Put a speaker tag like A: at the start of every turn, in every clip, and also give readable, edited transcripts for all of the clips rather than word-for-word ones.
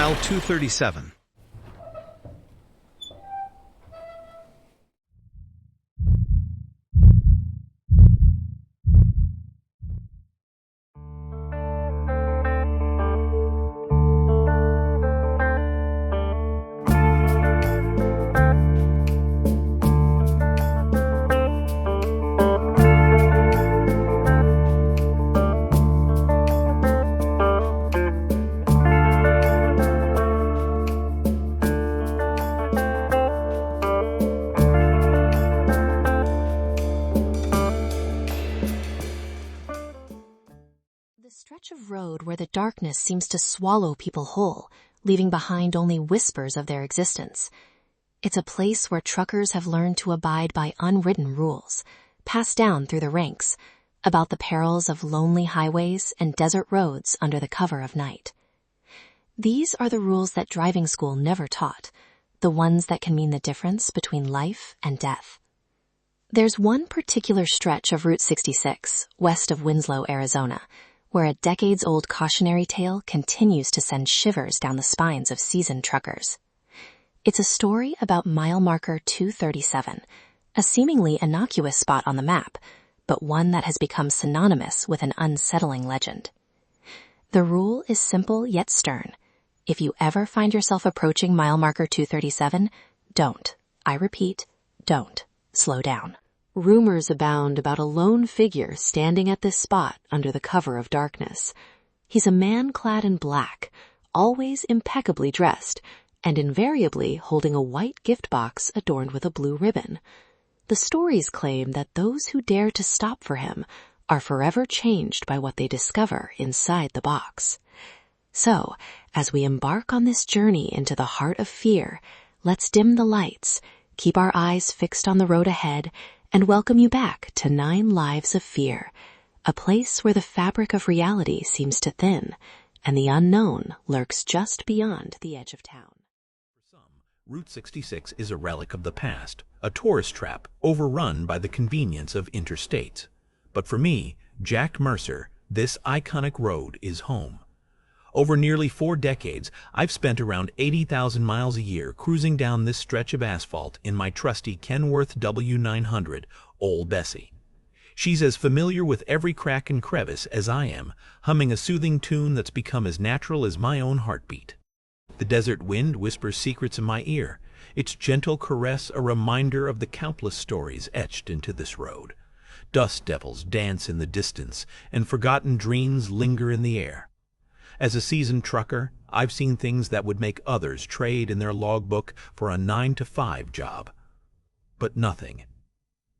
A: Mile 237.
B: The stretch of road where the darkness seems to swallow people whole, leaving behind only whispers of their existence. It's a place where truckers have learned to abide by unwritten rules, passed down through the ranks, about the perils of lonely highways and desert roads under the cover of night. These are the rules that driving school never taught, the ones that can mean the difference between life and death. There's one particular stretch of Route 66, west of Winslow, Arizona, where a decades-old cautionary tale continues to send shivers down the spines of seasoned truckers. It's a story about mile marker 237, a seemingly innocuous spot on the map, but one that has become synonymous with an unsettling legend. The rule is simple yet stern. If you ever find yourself approaching mile marker 237, don't, I repeat, don't, slow down. Rumors abound about a lone figure standing at this spot under the cover of darkness. He's a man clad in black, always impeccably dressed, and invariably holding a white gift box adorned with a blue ribbon. The stories claim that those who dare to stop for him are forever changed by what they discover inside the box. So, as we embark on this journey into the heart of fear, let's dim the lights, keep our eyes fixed on the road ahead, and welcome you back to 9 Lives of Fear, a place where the fabric of reality seems to thin, and the unknown lurks just beyond the edge of town.
C: For some, Route 66 is a relic of the past, a tourist trap overrun by the convenience of interstates. But for me, Jack Mercer, this iconic road is home. Over nearly 4 decades, I've spent around 80,000 miles a year cruising down this stretch of asphalt in my trusty Kenworth W900, Old Bessie. She's as familiar with every crack and crevice as I am, humming a soothing tune that's become as natural as my own heartbeat. The desert wind whispers secrets in my ear, its gentle caress a reminder of the countless stories etched into this road. Dust devils dance in the distance, and forgotten dreams linger in the air. As a seasoned trucker, I've seen things that would make others trade in their logbook for a 9-to-5 job. But nothing,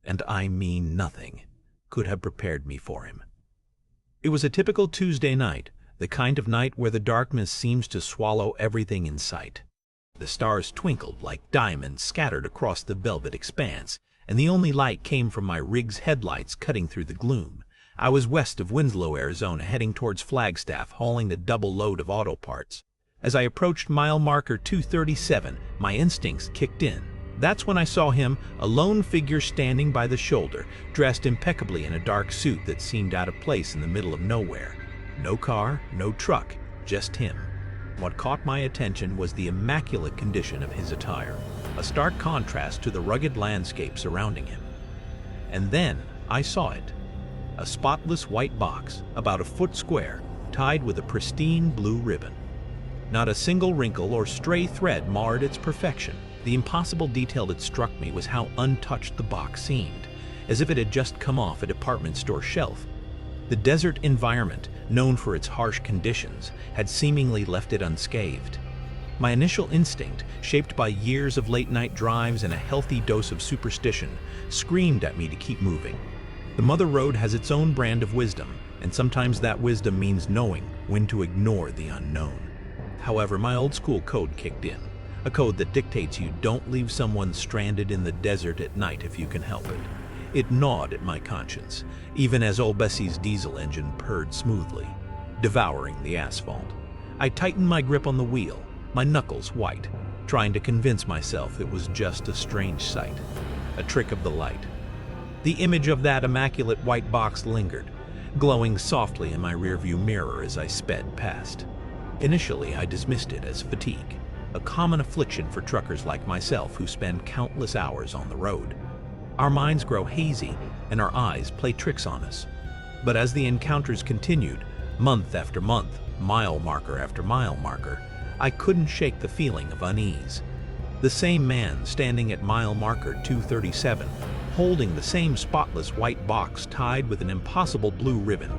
C: and I mean nothing, could have prepared me for him. It was a typical Tuesday night, the kind of night where the darkness seems to swallow everything in sight. The stars twinkled like diamonds scattered across the velvet expanse, and the only light came from my rig's headlights cutting through the gloom. I was west of Winslow, Arizona, heading towards Flagstaff, hauling a double load of auto parts. As I approached mile marker 237, my instincts kicked in. That's when I saw him, a lone figure standing by the shoulder, dressed impeccably in a dark suit that seemed out of place in the middle of nowhere. No car, no truck, just him. What caught my attention was the immaculate condition of his attire, a stark contrast to the rugged landscape surrounding him. And then I saw it. A spotless white box, about a foot square, tied with a pristine blue ribbon. Not a single wrinkle or stray thread marred its perfection. The impossible detail that struck me was how untouched the box seemed, as if it had just come off a department store shelf. The desert environment, known for its harsh conditions, had seemingly left it unscathed. My initial instinct, shaped by years of late-night drives and a healthy dose of superstition, screamed at me to keep moving. The Mother Road has its own brand of wisdom, and sometimes that wisdom means knowing when to ignore the unknown. However, my old-school code kicked in, a code that dictates you don't leave someone stranded in the desert at night if you can help it. It gnawed at my conscience, even as Old Bessie's diesel engine purred smoothly, devouring the asphalt. I tightened my grip on the wheel, my knuckles white, trying to convince myself it was just a strange sight, a trick of the light. The image of that immaculate white box lingered, glowing softly in my rearview mirror as I sped past. Initially, I dismissed it as fatigue, a common affliction for truckers like myself who spend countless hours on the road. Our minds grow hazy and our eyes play tricks on us. But as the encounters continued, month after month, mile marker after mile marker, I couldn't shake the feeling of unease. The same man standing at mile marker 237, holding the same spotless white box tied with an impossible blue ribbon.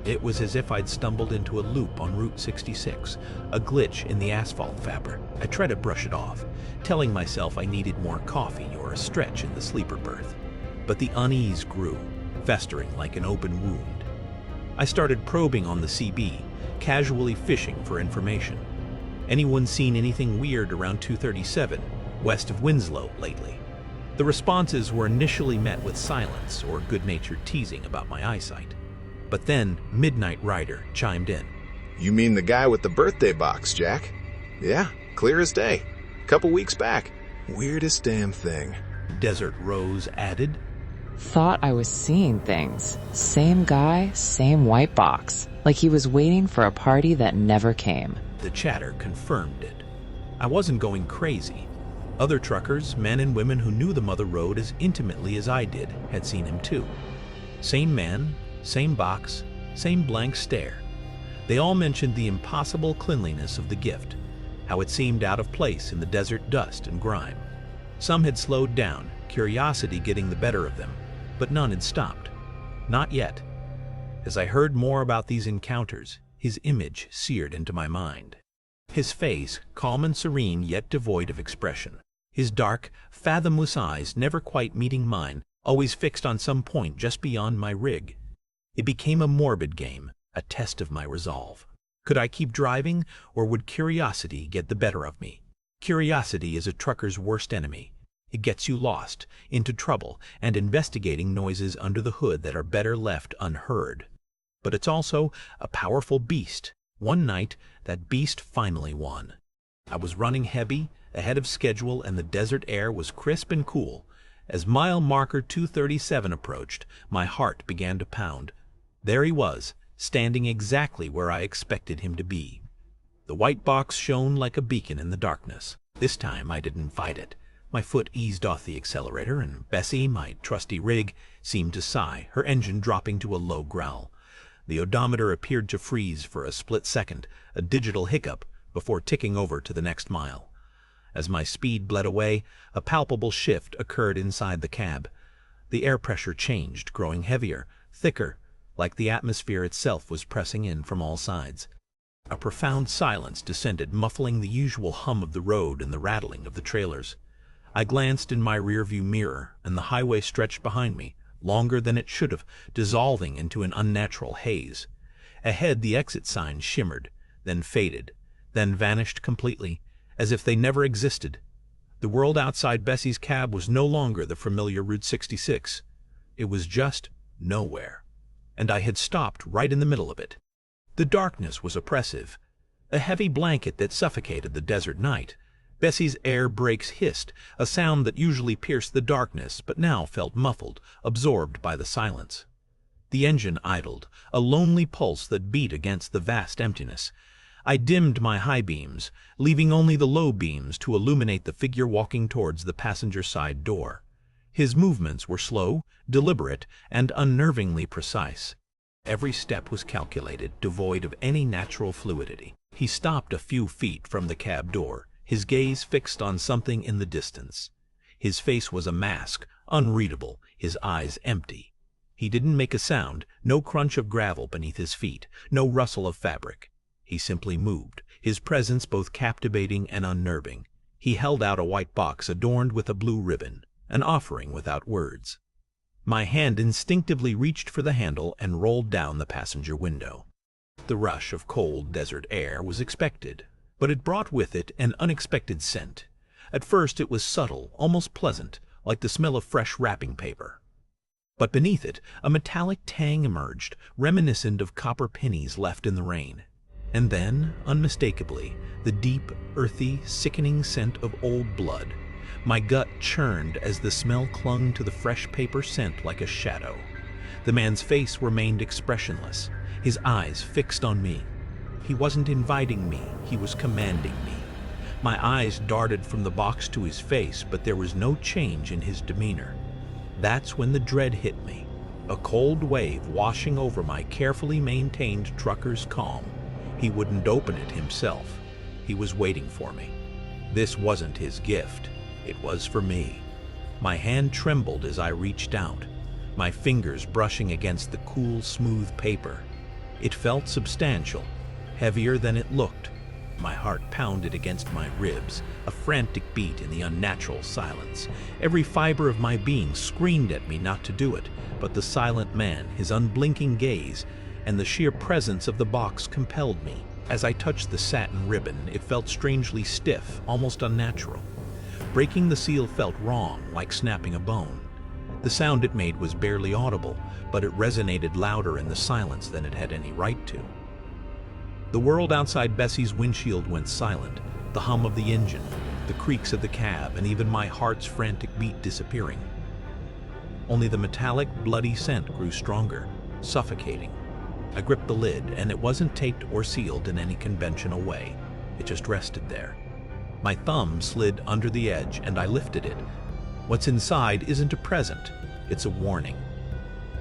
C: It was as if I'd stumbled into a loop on Route 66, a glitch in the asphalt fabric. I tried to brush it off, telling myself I needed more coffee or a stretch in the sleeper berth. But the unease grew, festering like an open wound. I started probing on the CB, casually fishing for information. Anyone seen anything weird around 237, west of Winslow, lately? The responses were initially met with silence or good-natured teasing about my eyesight. But then, Midnight Rider chimed in.
A: You mean the guy with the birthday box, Jack? Yeah, clear as day. Couple weeks back. Weirdest damn thing.
C: Desert Rose added.
D: Thought I was seeing things. Same guy, same white box. Like he was waiting for a party that never came.
C: The chatter confirmed it. I wasn't going crazy. Other truckers, men and women who knew the Mother Road as intimately as I did, had seen him too. Same man, same box, same blank stare. They all mentioned the impossible cleanliness of the gift, how it seemed out of place in the desert dust and grime. Some had slowed down, curiosity getting the better of them, but none had stopped. Not yet. As I heard more about these encounters, his image seared into my mind. His face, calm and serene yet devoid of expression. His dark, fathomless eyes never quite meeting mine, always fixed on some point just beyond my rig. It became a morbid game, a test of my resolve. Could I keep driving, or would curiosity get the better of me? Curiosity is a trucker's worst enemy. It gets you lost, into trouble, and investigating noises under the hood that are better left unheard. But it's also a powerful beast. One night, that beast finally won. I was running heavy, ahead of schedule, and the desert air was crisp and cool. As mile marker 237 approached, my heart began to pound. There he was, standing exactly where I expected him to be. The white box shone like a beacon in the darkness. This time I didn't fight it. My foot eased off the accelerator, and Bessie, my trusty rig, seemed to sigh, her engine dropping to a low growl. The odometer appeared to freeze for a split second, a digital hiccup, before ticking over to the next mile. As my speed bled away, a palpable shift occurred inside the cab. The air pressure changed, growing heavier, thicker, like the atmosphere itself was pressing in from all sides. A profound silence descended, muffling the usual hum of the road and the rattling of the trailers. I glanced in my rearview mirror, and the highway stretched behind me, longer than it should have, dissolving into an unnatural haze. Ahead the exit signs shimmered, then faded, then vanished completely, as if they never existed. The world outside Bessie's cab was no longer the familiar Route 66. It was just nowhere. And I had stopped right in the middle of it. The darkness was oppressive, a heavy blanket that suffocated the desert night. Bessie's air brakes hissed, a sound that usually pierced the darkness but now felt muffled, absorbed by the silence. The engine idled, a lonely pulse that beat against the vast emptiness. I dimmed my high beams, leaving only the low beams to illuminate the figure walking towards the passenger side door. His movements were slow, deliberate, and unnervingly precise. Every step was calculated, devoid of any natural fluidity. He stopped a few feet from the cab door, his gaze fixed on something in the distance. His face was a mask, unreadable, his eyes empty. He didn't make a sound, no crunch of gravel beneath his feet, no rustle of fabric. He simply moved, his presence both captivating and unnerving. He held out a white box adorned with a blue ribbon, an offering without words. My hand instinctively reached for the handle and rolled down the passenger window. The rush of cold desert air was expected, but it brought with it an unexpected scent. At first it was subtle, almost pleasant, like the smell of fresh wrapping paper. But beneath it, a metallic tang emerged, reminiscent of copper pennies left in the rain. And then, unmistakably, the deep, earthy, sickening scent of old blood. My gut churned as the smell clung to the fresh paper scent like a shadow. The man's face remained expressionless, his eyes fixed on me. He wasn't inviting me, he was commanding me. My eyes darted from the box to his face, but there was no change in his demeanor. That's when the dread hit me, a cold wave washing over my carefully maintained trucker's calm. He wouldn't open it himself. He was waiting for me. This wasn't his gift. It was for me. My hand trembled as I reached out, my fingers brushing against the cool, smooth paper. It felt substantial, heavier than it looked. My heart pounded against my ribs, a frantic beat in the unnatural silence. Every fiber of my being screamed at me not to do it, but the silent man, his unblinking gaze, and the sheer presence of the box compelled me. As I touched the satin ribbon, it felt strangely stiff, almost unnatural. Breaking the seal felt wrong, like snapping a bone. The sound it made was barely audible, but it resonated louder in the silence than it had any right to. The world outside Bessie's windshield went silent, the hum of the engine, the creaks of the cab, and even my heart's frantic beat disappearing. Only the metallic, bloody scent grew stronger, suffocating. I gripped the lid, and it wasn't taped or sealed in any conventional way. It just rested there. My thumb slid under the edge, and I lifted it. What's inside isn't a present, it's a warning.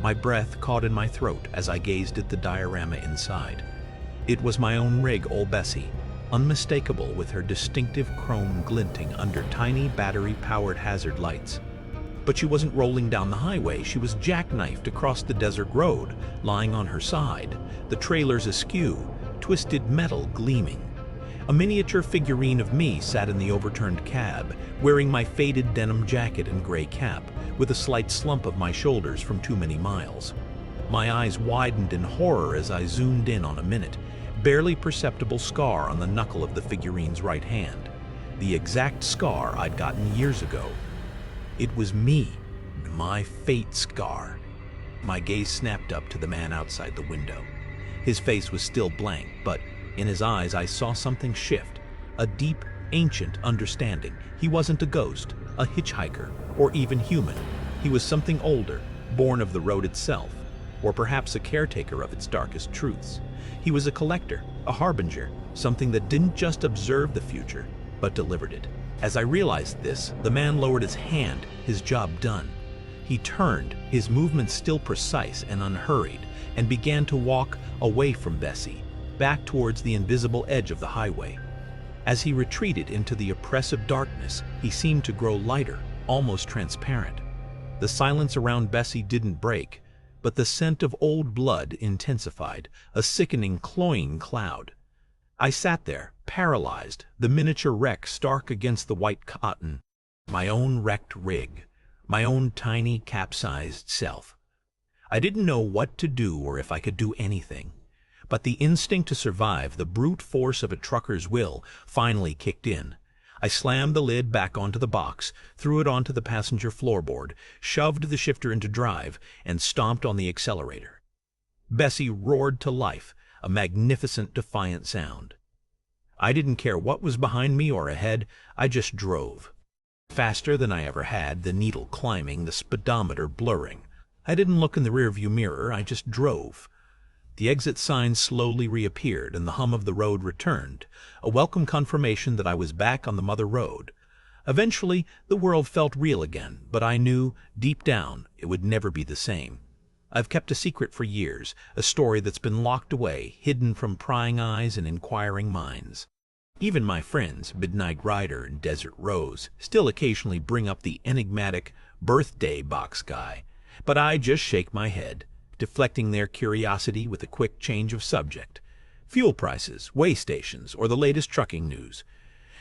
C: My breath caught in my throat as I gazed at the diorama inside. It was my own rig, old Bessie, unmistakable with her distinctive chrome glinting under tiny battery-powered hazard lights. But she wasn't rolling down the highway, she was jackknifed across the desert road, lying on her side, the trailers askew, twisted metal gleaming. A miniature figurine of me sat in the overturned cab, wearing my faded denim jacket and gray cap, with a slight slump of my shoulders from too many miles. My eyes widened in horror as I zoomed in on a minute, barely perceptible scar on the knuckle of the figurine's right hand, the exact scar I'd gotten years ago. It was me, my fate scar. My gaze snapped up to the man outside the window. His face was still blank, but in his eyes I saw something shift, a deep, ancient understanding. He wasn't a ghost, a hitchhiker, or even human. He was something older, born of the road itself, or perhaps a caretaker of its darkest truths. He was a collector, a harbinger, something that didn't just observe the future, but delivered it. As I realized this, the man lowered his hand, his job done. He turned, his movements still precise and unhurried, and began to walk away from Bessie, back towards the invisible edge of the highway. As he retreated into the oppressive darkness, he seemed to grow lighter, almost transparent. The silence around Bessie didn't break, but the scent of old blood intensified, a sickening, cloying cloud. I sat there, paralyzed, the miniature wreck stark against the white cotton. My own wrecked rig, my own tiny, capsized self. I didn't know what to do or if I could do anything. But the instinct to survive, the brute force of a trucker's will, finally kicked in. I slammed the lid back onto the box, threw it onto the passenger floorboard, shoved the shifter into drive, and stomped on the accelerator. Bessie roared to life, a magnificent, defiant sound. I didn't care what was behind me or ahead, I just drove. Faster than I ever had, the needle climbing, the speedometer blurring. I didn't look in the rearview mirror, I just drove. The exit sign slowly reappeared and the hum of the road returned, a welcome confirmation that I was back on the mother road. Eventually, the world felt real again, but I knew, deep down, it would never be the same. I've kept a secret for years, a story that's been locked away, hidden from prying eyes and inquiring minds. Even my friends, Midnight Rider and Desert Rose, still occasionally bring up the enigmatic birthday box guy, but I just shake my head, deflecting their curiosity with a quick change of subject. Fuel prices, way stations, or the latest trucking news.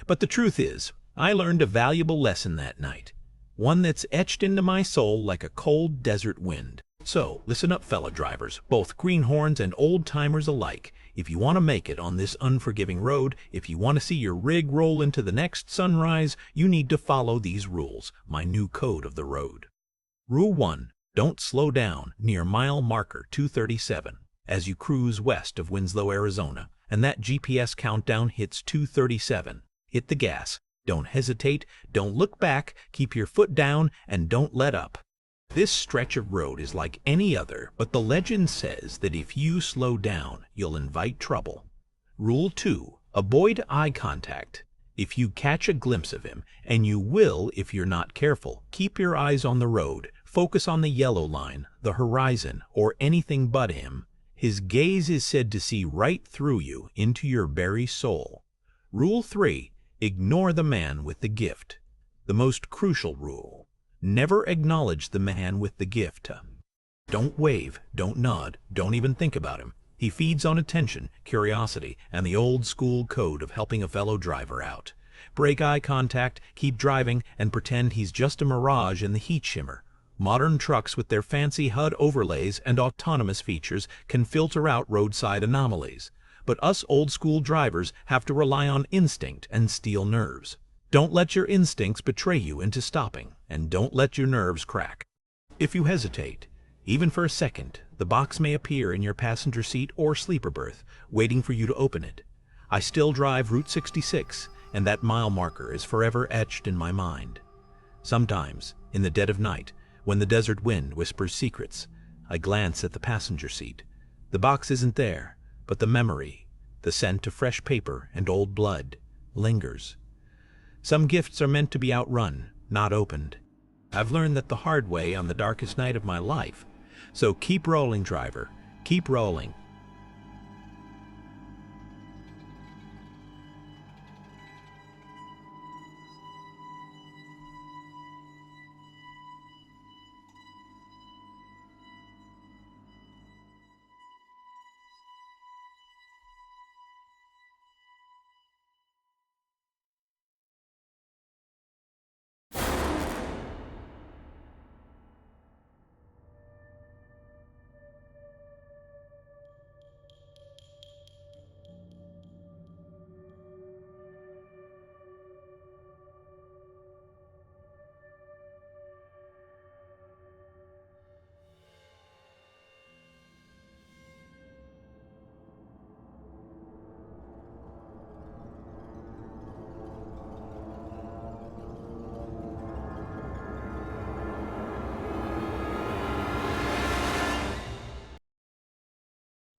C: But the truth is, I learned a valuable lesson that night, one that's etched into my soul like a cold desert wind. So, listen up, fellow drivers, both greenhorns and old-timers alike. If you want to make it on this unforgiving road, if you want to see your rig roll into the next sunrise, you need to follow these rules, my new code of the road. Rule 1. Don't slow down near mile marker 237 as you cruise west of Winslow, Arizona, and that GPS countdown hits 237. Hit the gas. Don't hesitate. Don't look back. Keep your foot down and don't let up. This stretch of road is like any other, but the legend says that if you slow down, you'll invite trouble. Rule 2. Avoid eye contact. If you catch a glimpse of him, and you will if you're not careful, keep your eyes on the road. Focus on the yellow line, the horizon, or anything but him. His gaze is said to see right through you into your very soul. Rule 3. Ignore the man with the gift. The most crucial rule. Never acknowledge the man with the gift. Don't wave, don't nod, don't even think about him. He feeds on attention, curiosity, and the old-school code of helping a fellow driver out. Break eye contact, keep driving, and pretend he's just a mirage in the heat shimmer. Modern trucks with their fancy HUD overlays and autonomous features can filter out roadside anomalies. But us old-school drivers have to rely on instinct and steel nerves. Don't let your instincts betray you into stopping, and don't let your nerves crack. If you hesitate, even for a second, the box may appear in your passenger seat or sleeper berth, waiting for you to open it. I still drive Route 66, and that mile marker is forever etched in my mind. Sometimes, in the dead of night, when the desert wind whispers secrets, I glance at the passenger seat. The box isn't there, but the memory, the scent of fresh paper and old blood, lingers. Some gifts are meant to be outrun, not opened. I've learned that the hard way on the darkest night of my life. So keep rolling, driver. Keep rolling.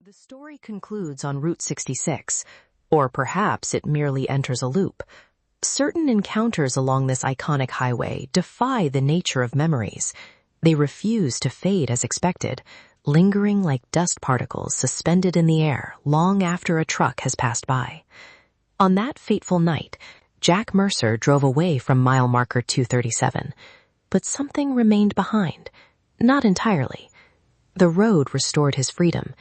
B: The story concludes on Route 66, or perhaps it merely enters a loop. Certain encounters along this iconic highway defy the nature of memories. They refuse to fade as expected, lingering like dust particles suspended in the air long after a truck has passed by. On that fateful night, Jack Mercer drove away from mile marker 237, but something remained behind. Not entirely. The road restored his freedom,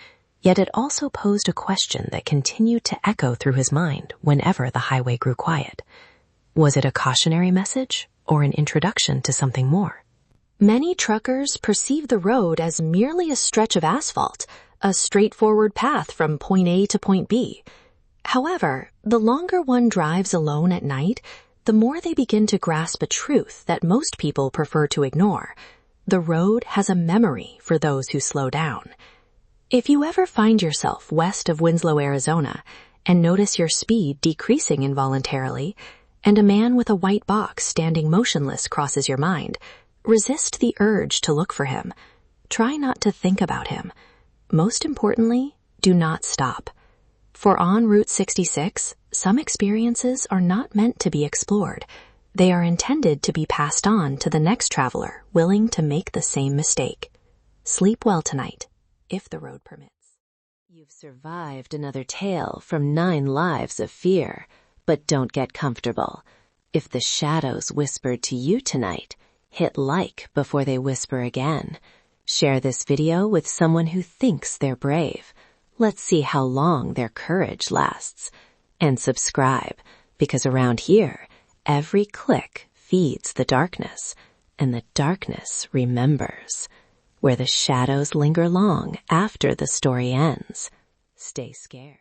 B: yet it also posed a question that continued to echo through his mind whenever the highway grew quiet. Was it a cautionary message or an introduction to something more? Many truckers perceive the road as merely a stretch of asphalt, a straightforward path from point A to point B. However, the longer one drives alone at night, the more they begin to grasp a truth that most people prefer to ignore. The road has a memory for those who slow down. If you ever find yourself west of Winslow, Arizona, and notice your speed decreasing involuntarily, and a man with a white box standing motionless crosses your mind, resist the urge to look for him. Try not to think about him. Most importantly, do not stop. For on Route 66, some experiences are not meant to be explored. They are intended to be passed on to the next traveler willing to make the same mistake. Sleep well tonight, if the road permits. You've survived another tale from 9 lives of fear, but don't get comfortable. If the shadows whispered to you tonight, hit like before they whisper again. Share this video with someone who thinks they're brave. Let's see how long their courage lasts. And subscribe, because around here, every click feeds the darkness, and the darkness remembers. Where the shadows linger long after the story ends. Stay scared.